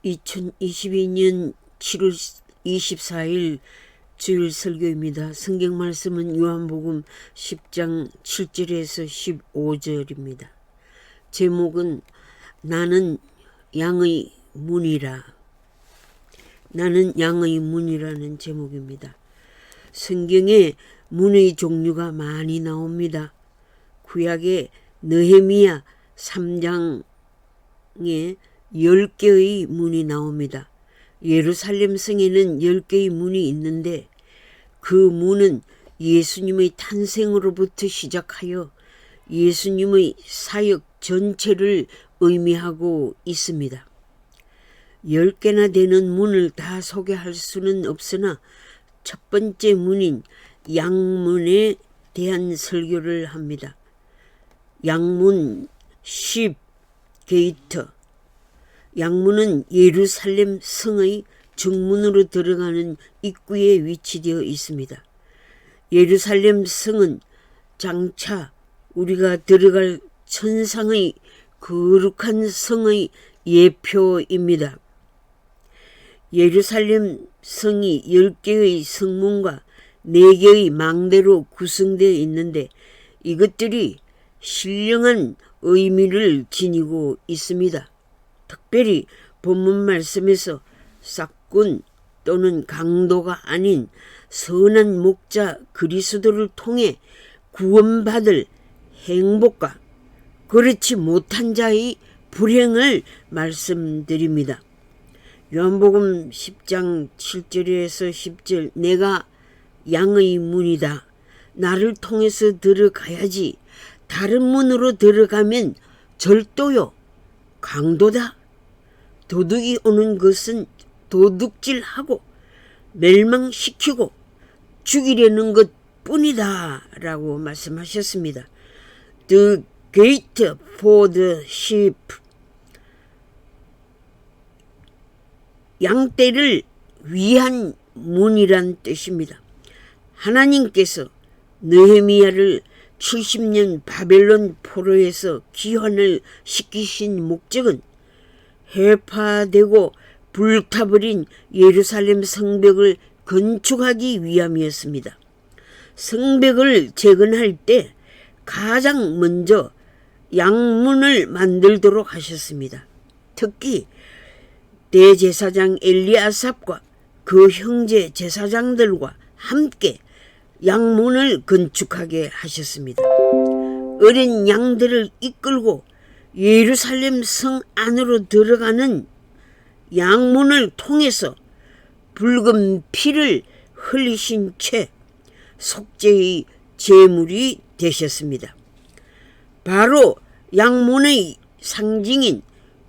2022년 7월 24일 주일 설교입니다. 성경 말씀은 요한복음 10장 7절에서 15절입니다. 제목은 나는 양의 문이라. 나는 양의 문이라는 제목입니다. 성경에 문의 종류가 많이 나옵니다. 구약의 느헤미야 3장에 10개의 문이 나옵니다. 예루살렘 성에는 10개의 문이 있는데 그 문은 예수님의 탄생으로부터 시작하여 예수님의 사역 전체를 의미하고 있습니다. 10개나 되는 문을 다 소개할 수는 없으나 첫 번째 문인 양문에 대한 설교를 합니다. 양문 10 게이트. 양문은 예루살렘 성의 정문으로 들어가는 입구에 위치되어 있습니다. 예루살렘 성은 장차 우리가 들어갈 천상의 거룩한 성의 예표입니다. 예루살렘 성이 10개의 성문과 4개의 망대로 구성되어 있는데 이것들이 신령한 의미를 지니고 있습니다. 특별히 본문 말씀에서 싹군 또는 강도가 아닌 선한 목자 그리스도를 통해 구원받을 행복과 그렇지 못한 자의 불행을 말씀드립니다. 요한복음 10장 7절에서 10절 내가 양의 문이다. 나를 통해서 들어가야지. 다른 문으로 들어가면 절도요, 강도다. 도둑이 오는 것은 도둑질하고 멸망시키고 죽이려는 것뿐이다 라고 말씀하셨습니다. The gate for the sheep. 양떼를 위한 문이란 뜻입니다. 하나님께서 느헤미야를 70년 바벨론 포로에서 귀환을 시키신 목적은 해파되고 불타버린 예루살렘 성벽을 건축하기 위함이었습니다. 성벽을 재건할 때 가장 먼저 양문을 만들도록 하셨습니다. 특히 대제사장 엘리아삽과 그 형제 제사장들과 함께 양문을 건축하게 하셨습니다. 어린 양들을 이끌고 예루살렘 성 안으로 들어가는 양문을 통해서 붉은 피를 흘리신 채 속죄의 제물이 되셨습니다. 바로 양문의 상징인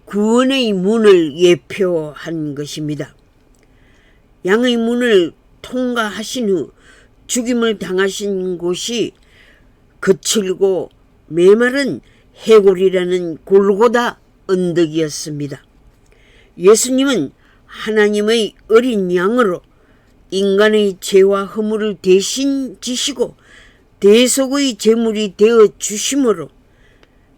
구원의 문을 예표한 것입니다. 양의 문을 통과하신 후 죽임을 당하신 곳이 거칠고 메마른 해골이라는 골고다 언덕이었습니다. 예수님은 하나님의 어린 양으로 인간의 죄와 허물을 대신 지시고 대속의 제물이 되어 주심으로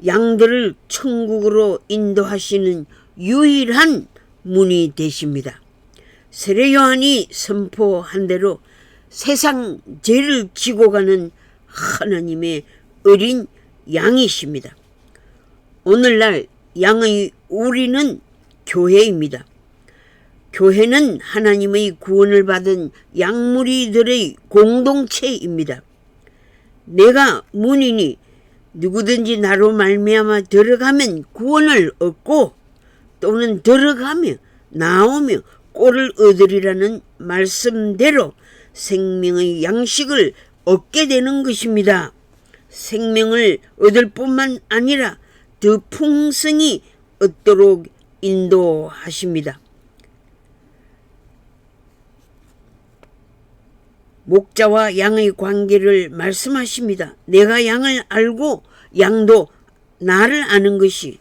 양들을 천국으로 인도하시는 유일한 문이 되십니다. 세례 요한이 선포한 대로 세상 죄를 지고 가는 하나님의 어린 양이십니다. 오늘날 양의 우리는 교회입니다. 교회는 하나님의 구원을 받은 양무리들의 공동체입니다. 내가 문이니 누구든지 나로 말미암아 들어가면 구원을 얻고 또는 들어가며 나오며 꼴을 얻으리라는 말씀대로 생명의 양식을 얻게 되는 것입니다. 생명을 얻을 뿐만 아니라 더 풍성히 얻도록 인도하십니다. 목자와 양의 관계를 말씀하십니다. 내가 양을 알고 양도 나를 아는 것이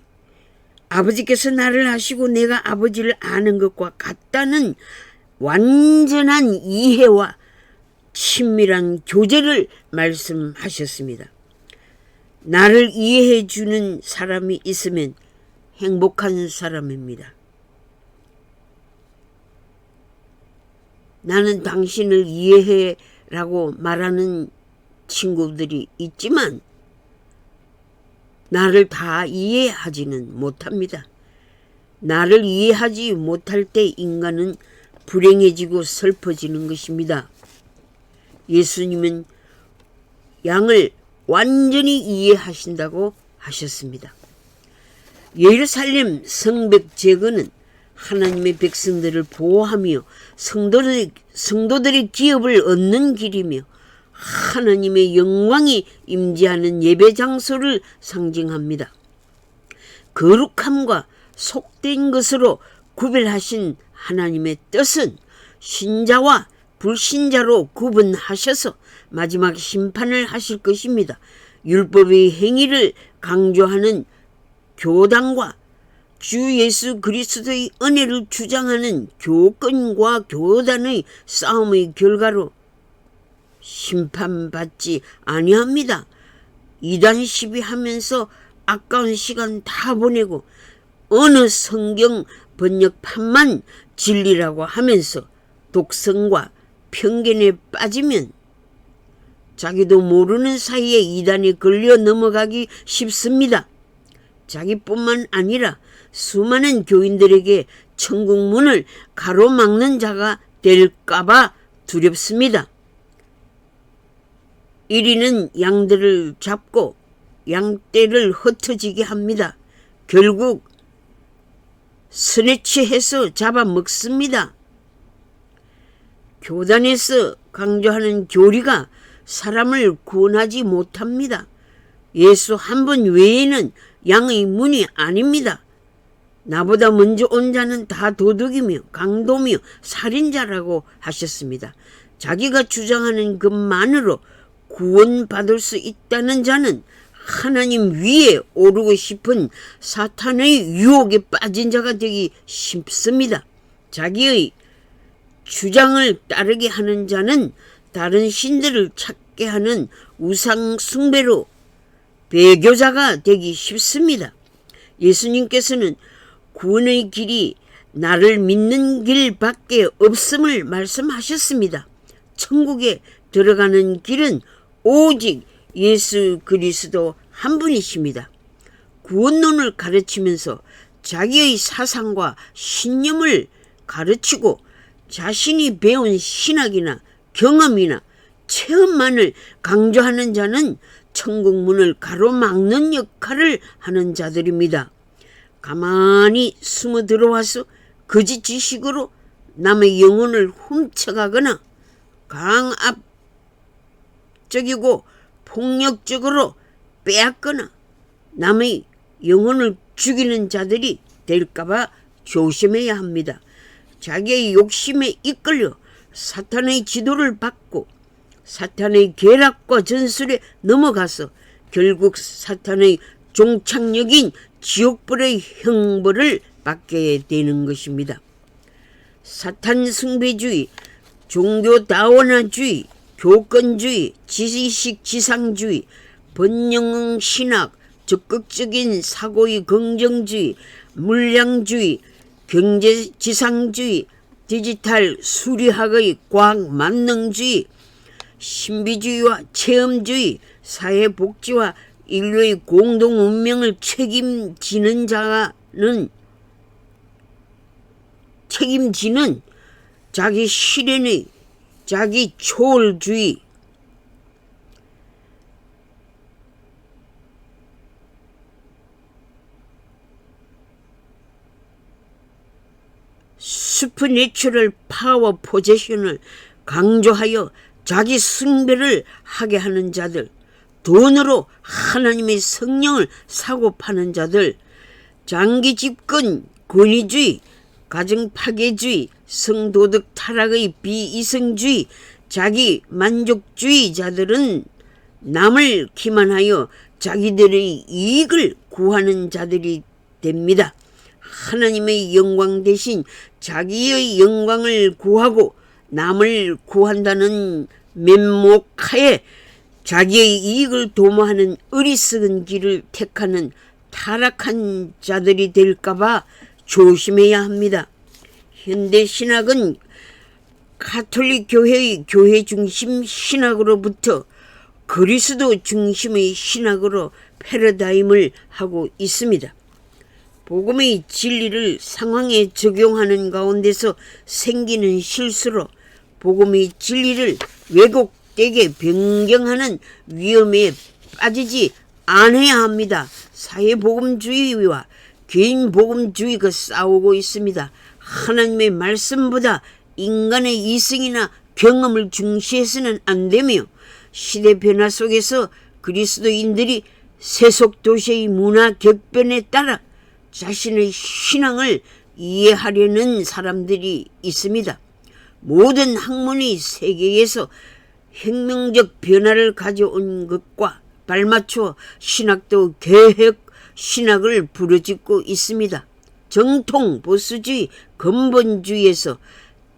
아버지께서 나를 아시고 내가 아버지를 아는 것과 같다는 완전한 이해와 친밀한 교제를 말씀하셨습니다. 나를 이해해 주는 사람이 있으면 행복한 사람입니다. 나는 당신을 이해해 라고 말하는 친구들이 있지만 나를 다 이해하지는 못합니다. 나를 이해하지 못할 때 인간은 불행해지고 슬퍼지는 것입니다. 예수님은 양을 완전히 이해하신다고 하셨습니다. 예루살렘 성벽 제거는 하나님의 백성들을 보호하며 성도들의 기업을 얻는 길이며 하나님의 영광이 임재하는 예배 장소를 상징합니다. 거룩함과 속된 것으로 구별하신 하나님의 뜻은 신자와 불신자로 구분하셔서 마지막 심판을 하실 것입니다. 율법의 행위를 강조하는 교단과 주 예수 그리스도의 은혜를 주장하는 교권과 교단의 싸움의 결과로 심판받지 아니합니다. 이단 시비하면서 아까운 시간 다 보내고 어느 성경 번역판만 진리라고 하면서 독성과 편견에 빠지면 자기도 모르는 사이에 이단에 걸려 넘어가기 쉽습니다. 자기뿐만 아니라 수많은 교인들에게 천국 문을 가로막는 자가 될까봐 두렵습니다. 1위는 양들을 잡고 양떼를 흩어지게 합니다. 결국 스네치해서 잡아먹습니다. 교단에서 강조하는 교리가 사람을 구원하지 못합니다. 예수 한 분 외에는 양의 문이 아닙니다. 나보다 먼저 온 자는 다 도둑이며 강도며 살인자라고 하셨습니다. 자기가 주장하는 것만으로 구원받을 수 있다는 자는 하나님 위에 오르고 싶은 사탄의 유혹에 빠진 자가 되기 쉽습니다. 자기의 주장을 따르게 하는 자는 다른 신들을 찾게 하는 우상 숭배로 배교자가 되기 쉽습니다. 예수님께서는 구원의 길이 나를 믿는 길밖에 없음을 말씀하셨습니다. 천국에 들어가는 길은 오직 예수 그리스도 한 분이십니다. 구원론을 가르치면서 자기의 사상과 신념을 가르치고 자신이 배운 신학이나 경험이나 체험만을 강조하는 자는 천국 문을 가로막는 역할을 하는 자들입니다. 가만히 숨어 들어와서 거짓 지식으로 남의 영혼을 훔쳐가거나 강압적이고 폭력적으로 빼앗거나 남의 영혼을 죽이는 자들이 될까봐 조심해야 합니다. 자기의 욕심에 이끌려 사탄의 지도를 받고 사탄의 계략과 전술에 넘어가서 결국 사탄의 종착역인 지옥불의 형벌을 받게 되는 것입니다. 사탄 숭배주의, 종교 다원화주의, 교권주의, 지식 지상주의, 번영 신학, 적극적인 사고의 긍정주의, 물량주의, 경제지상주의, 디지털 수리학의 과학 만능주의, 신비주의와 체험주의, 사회복지와 인류의 공동 운명을 책임지는 자기 실현의 자기 초월주의, 슈퍼내추럴 파워 포제션을 강조하여 자기 숭배를 하게 하는 자들, 돈으로 하나님의 성령을 사고 파는 자들, 장기 집권 권위주의, 가정 파괴주의, 성도덕 타락의 비이성주의, 자기 만족주의자들은 남을 기만하여 자기들의 이익을 구하는 자들이 됩니다. 하나님의 영광 대신 자기의 영광을 구하고 남을 구한다는 면목하에 자기의 이익을 도모하는 어리석은 길을 택하는 타락한 자들이 될까봐 조심해야 합니다. 현대 신학은 가톨릭 교회의 교회 중심 신학으로부터 그리스도 중심의 신학으로 패러다임을 하고 있습니다. 복음의 진리를 상황에 적용하는 가운데서 생기는 실수로 복음의 진리를 왜곡되게 변경하는 위험에 빠지지 않아야 합니다. 사회복음주의와 개인복음주의가 싸우고 있습니다. 하나님의 말씀보다 인간의 이성이나 경험을 중시해서는 안 되며 시대 변화 속에서 그리스도인들이 세속도시의 문화 격변에 따라 자신의 신앙을 이해하려는 사람들이 있습니다. 모든 학문이 세계에서 혁명적 변화를 가져온 것과 발맞춰 신학도 개혁 신학을 부르짖고 있습니다. 정통 보수주의 근본주의에서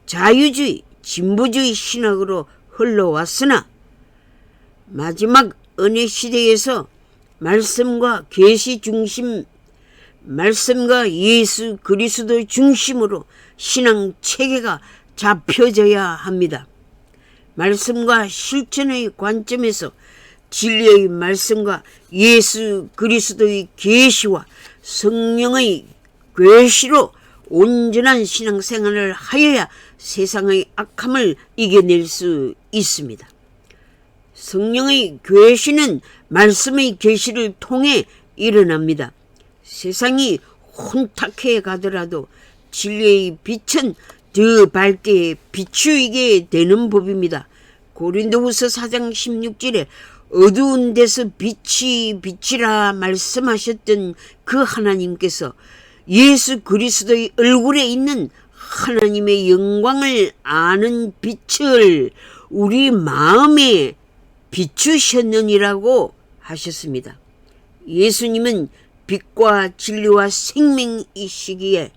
자유주의 진보주의 신학으로 흘러왔으나 마지막 은혜 시대에서 말씀과 계시 중심, 말씀과 예수 그리스도 중심으로 신앙 체계가 잡혀져야 합니다. 말씀과 실천의 관점에서 진리의 말씀과 예수 그리스도의 계시와 성령의 계시로 온전한 신앙생활을 하여야 세상의 악함을 이겨낼 수 있습니다. 성령의 계시는 말씀의 계시를 통해 일어납니다. 세상이 혼탁해 가더라도 진리의 빛은 더 밝게 비추이게 되는 법입니다. 고린도후서 4장 16절에 어두운 데서 빛이 비치라 말씀하셨던 그 하나님께서 예수 그리스도의 얼굴에 있는 하나님의 영광을 아는 빛을 우리 마음에 비추셨느니라고 하셨습니다. 예수님은 빛과 진리와 생명이시기에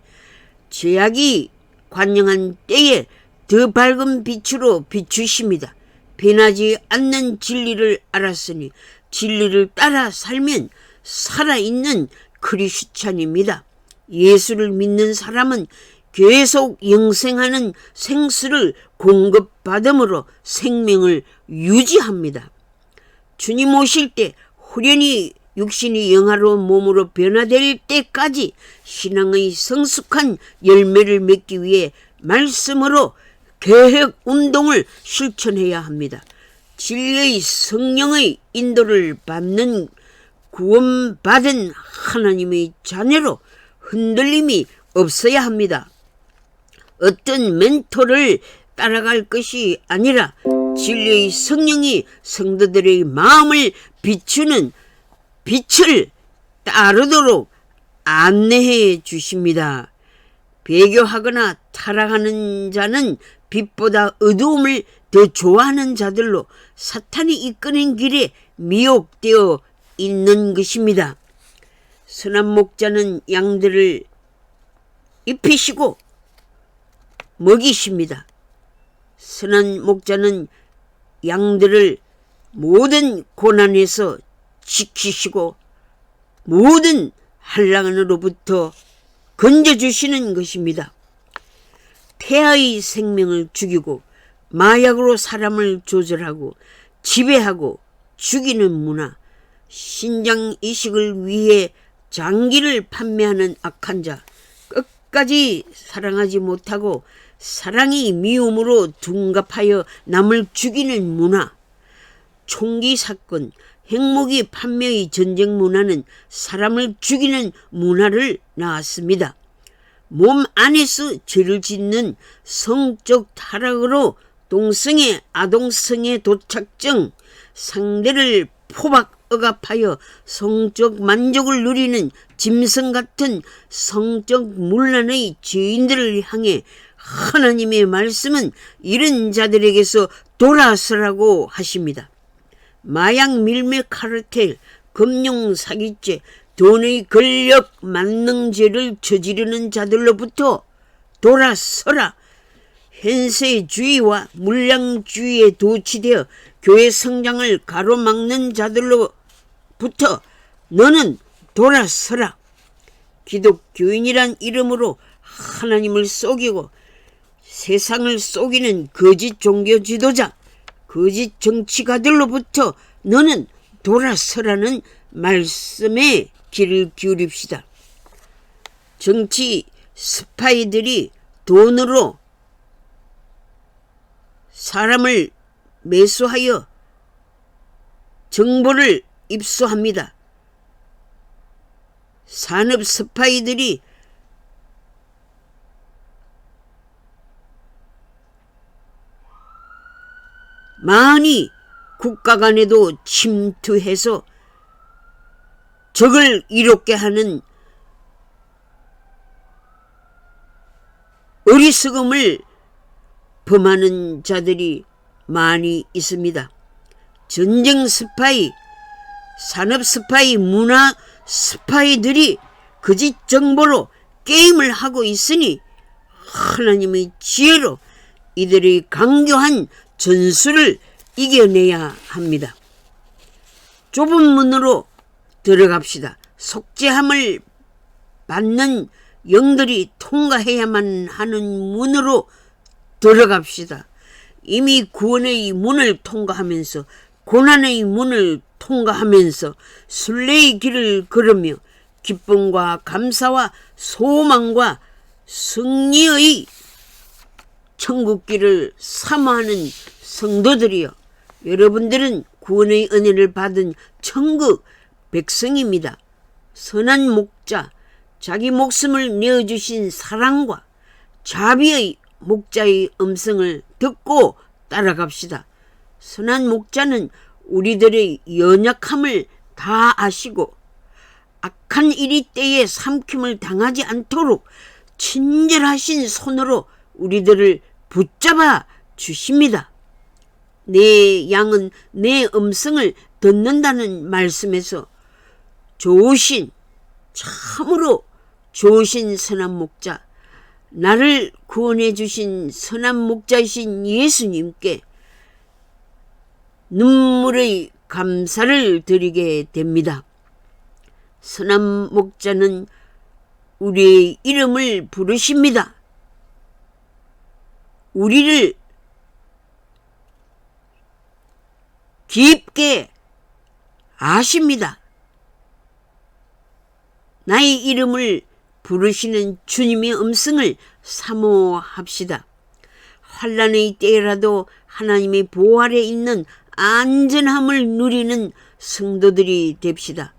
죄악이 관영한 때에 더 밝은 빛으로 비추십니다. 변하지 않는 진리를 알았으니 진리를 따라 살면 살아있는 크리스찬입니다. 예수를 믿는 사람은 계속 영생하는 생수를 공급받음으로 생명을 유지합니다. 주님 오실 때 후련히 육신이 영화로운 몸으로 변화될 때까지 신앙의 성숙한 열매를 맺기 위해 말씀으로 개혁 운동을 실천해야 합니다. 진리의 성령의 인도를 받는 구원받은 하나님의 자녀로 흔들림이 없어야 합니다. 어떤 멘토를 따라갈 것이 아니라 진리의 성령이 성도들의 마음을 비추는 빛을 따르도록 안내해 주십니다. 배교하거나 타락하는 자는 빛보다 어두움을 더 좋아하는 자들로 사탄이 이끄는 길에 미혹되어 있는 것입니다. 선한 목자는 양들을 입히시고 먹이십니다. 선한 목자는 양들을 모든 고난에서 지키시고 모든 한란으로부터 건져주시는 것입니다. 폐하의 생명을 죽이고 마약으로 사람을 조절하고 지배하고 죽이는 문화, 신장 이식을 위해 장기를 판매하는 악한 자, 끝까지 사랑하지 못하고 사랑이 미움으로 둔갑하여 남을 죽이는 문화, 총기 사건, 핵무기 판매의 전쟁 문화는 사람을 죽이는 문화를 낳았습니다. 몸 안에서 죄를 짓는 성적 타락으로 동성애, 아동성애 도착증, 상대를 포박 억압하여 성적 만족을 누리는 짐승 같은 성적 문란의 죄인들을 향해 하나님의 말씀은 이런 자들에게서 돌아서라고 하십니다. 마약 밀매 카르텔, 금융 사기죄, 돈의 권력 만능죄를 저지르는 자들로부터 돌아서라. 현세주의와 물량주의에 도취되어 교회 성장을 가로막는 자들로부터 너는 돌아서라. 기독교인이란 이름으로 하나님을 속이고 세상을 속이는 거짓 종교 지도자, 거짓 정치가들로부터 너는 돌아서라는 말씀에 귀를 기울입시다. 정치 스파이들이 돈으로 사람을 매수하여 정보를 입수합니다. 산업 스파이들이 많이 국가 간에도 침투해서 적을 이롭게 하는 어리석음을 범하는 자들이 많이 있습니다. 전쟁 스파이, 산업 스파이, 문화 스파이들이 거짓 정보로 게임을 하고 있으니 하나님의 지혜로 이들의 강교한 전술을 이겨내야 합니다. 좁은 문으로 들어갑시다. 속죄함을 받는 영들이 통과해야만 하는 문으로 들어갑시다. 이미 구원의 문을 통과하면서 고난의 문을 통과하면서 순례의 길을 걸으며 기쁨과 감사와 소망과 승리의 천국길을 사모하는 성도들이여, 여러분들은 구원의 은혜를 받은 천국 백성입니다. 선한 목자, 자기 목숨을 내어주신 사랑과 자비의 목자의 음성을 듣고 따라갑시다. 선한 목자는 우리들의 연약함을 다 아시고 악한 일이 때에 삼킴을 당하지 않도록 친절하신 손으로 우리들을 붙잡아 주십니다. 내 양은 내 음성을 듣는다는 말씀에서 좋으신, 참으로 좋으신 선한 목자, 나를 구원해 주신 선한 목자이신 예수님께 눈물의 감사를 드리게 됩니다. 선한 목자는 우리의 이름을 부르십니다. 우리를 깊게 아십니다. 나의 이름을 부르시는 주님의 음성을 사모합시다. 환난의 때라도 하나님의 보호 아래 있는 안전함을 누리는 성도들이 됩시다.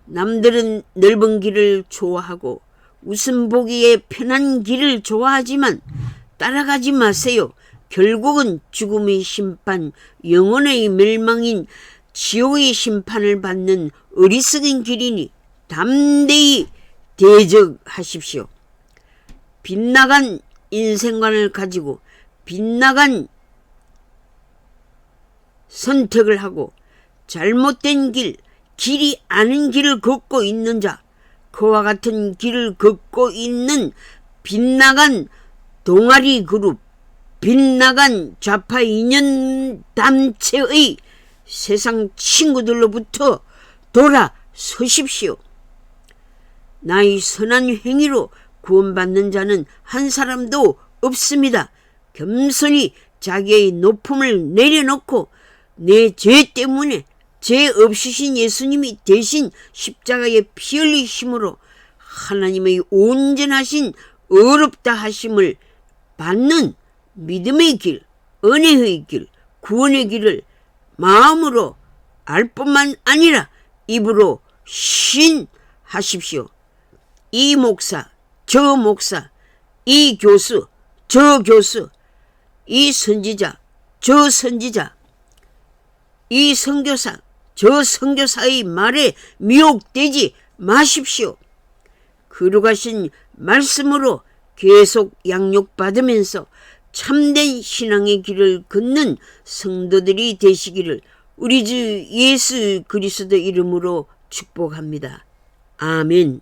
남들은 넓은 길을 좋아하고 웃음 보기에 편한 길을 좋아하지만 따라가지 마세요. 결국은 죽음의 심판, 영혼의 멸망인 지옥의 심판을 받는 어리석은 길이니 담대히 대적하십시오. 빗나간 인생관을 가지고 빗나간 선택을 하고 잘못된 길이 아닌 길을 걷고 있는 자, 그와 같은 길을 걷고 있는 빗나간 동아리 그룹, 빗나간 좌파 이념 단체의 세상 친구들로부터 돌아서십시오. 나의 선한 행위로 구원받는 자는 한 사람도 없습니다. 겸손히 자기의 높음을 내려놓고 내 죄 때문에 죄 없으신 예수님이 대신 십자가에 피 흘리심으로 하나님의 온전하신 어렵다 하심을 받는 믿음의 길, 은혜의 길, 구원의 길을 마음으로 알 뿐만 아니라 입으로 신하십시오. 이 목사, 저 목사, 이 교수, 저 교수, 이 선지자, 저 선지자, 이 선교사, 저 선교사의 말에 미혹되지 마십시오. 거룩하신 말씀으로 계속 양육받으면서 참된 신앙의 길을 걷는 성도들이 되시기를 우리 주 예수 그리스도 이름으로 축복합니다. 아멘.